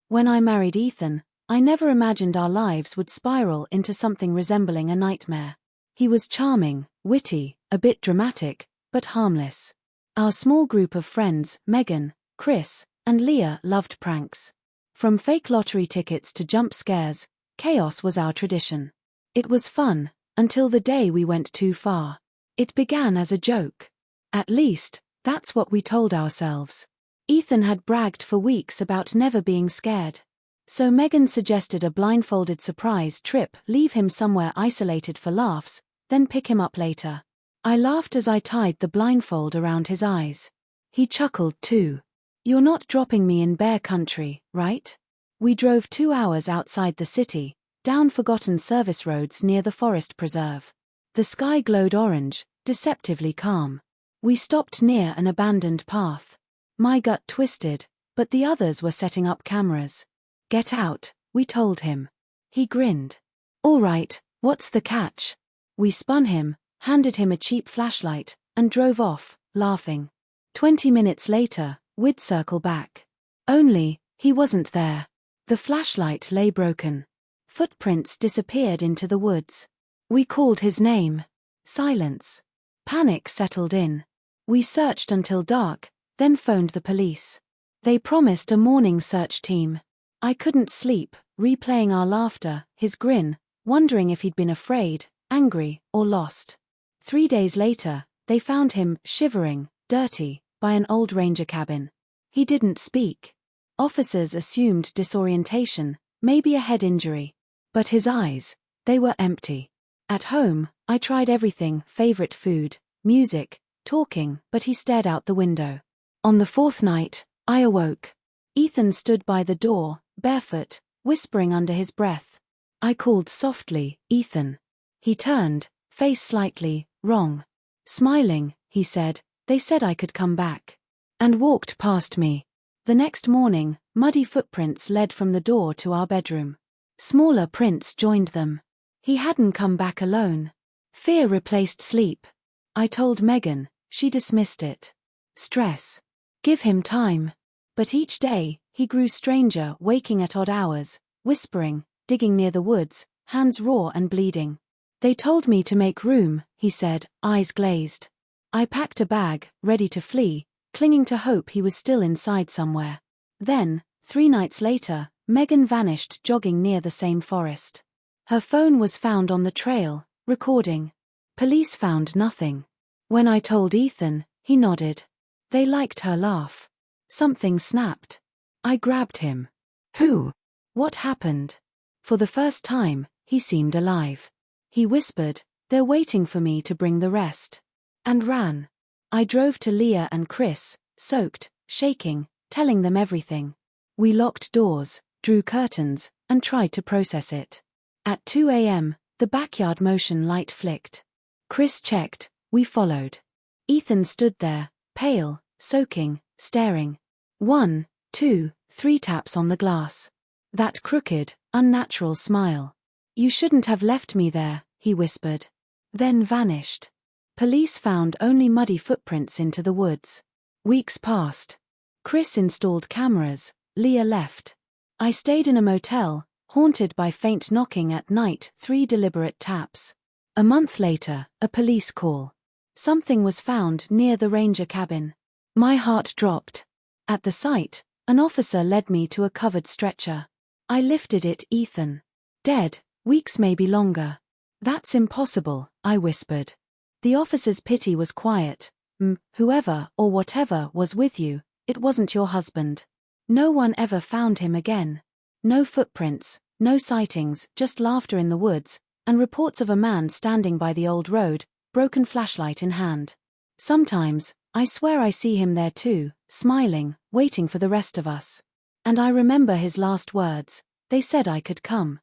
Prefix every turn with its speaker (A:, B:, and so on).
A: When I married Ethan, I never imagined our lives would spiral into something resembling a nightmare. He was charming, witty, a bit dramatic, but harmless. Our small group of friends, Megan, Chris, and Leah, loved pranks. From fake lottery tickets to jump scares, chaos was our tradition. It was fun, until the day we went too far. It began as a joke. At least, that's what we told ourselves. Ethan had bragged for weeks about never being scared. So Megan suggested a blindfolded surprise trip, leave him somewhere isolated for laughs, then pick him up later. I laughed as I tied the blindfold around his eyes. He chuckled too. "You're not dropping me in bear country, right?" We drove 2 hours outside the city, down forgotten service roads near the forest preserve. The sky glowed orange, deceptively calm. We stopped near an abandoned path. My gut twisted, but the others were setting up cameras. "Get out," we told him. He grinned. "All right, what's the catch?" We spun him, handed him a cheap flashlight, and drove off, laughing. 20 minutes later, we'd circle back. Only, he wasn't there. The flashlight lay broken. Footprints disappeared into the woods. We called his name. Silence. Panic settled in. We searched until dark, then phoned the police. They promised a morning search team. I couldn't sleep, replaying our laughter, his grin, wondering if he'd been afraid, angry, or lost. 3 days later, they found him, shivering, dirty, by an old ranger cabin. He didn't speak. Officers assumed disorientation, maybe a head injury. But his eyes, they were empty. At home, I tried everything, favorite food, music, talking, but he stared out the window. On the 4th night, I awoke. Ethan stood by the door, barefoot, whispering under his breath. I called softly, "Ethan." He turned, face slightly wrong. Smiling, he said, "They said I could come back." And walked past me. The next morning, muddy footprints led from the door to our bedroom. Smaller prints joined them. He hadn't come back alone. Fear replaced sleep. I told Megan, she dismissed it. Stress. Give him time. But each day, he grew stranger, waking at odd hours, whispering, digging near the woods, hands raw and bleeding. "They told me to make room," he said, eyes glazed. I packed a bag, ready to flee, clinging to hope he was still inside somewhere. Then, 3 nights later, Megan vanished jogging near the same forest. Her phone was found on the trail, recording. Police found nothing. When I told Ethan, he nodded. They liked her laugh. Something snapped. I grabbed him. "Who? What happened?" For the first time, he seemed alive. He whispered, "They're waiting for me to bring the rest." And ran. I drove to Leah and Chris, soaked, shaking, telling them everything. We locked doors, drew curtains, and tried to process it. At 2 a.m., the backyard motion light flicked. Chris checked, we followed. Ethan stood there, pale, soaking, staring. 1, 2, 3 taps on the glass. That crooked, unnatural smile. "You shouldn't have left me there," he whispered. Then vanished. Police found only muddy footprints into the woods. Weeks passed. Chris installed cameras, Leah left. I stayed in a motel, haunted by faint knocking at night, 3 deliberate taps. A month later, a police call. Something was found near the ranger cabin. My heart dropped. At the site, an officer led me to a covered stretcher. I lifted it, "Ethan. Dead, weeks maybe longer." "That's impossible," I whispered. The officer's pity was quiet. Whoever or whatever was with you, it wasn't your husband." No one ever found him again. No footprints, no sightings, just laughter in the woods, and reports of a man standing by the old road, broken flashlight in hand. Sometimes, I swear I see him there too, smiling, waiting for the rest of us. And I remember his last words, "They said I could come."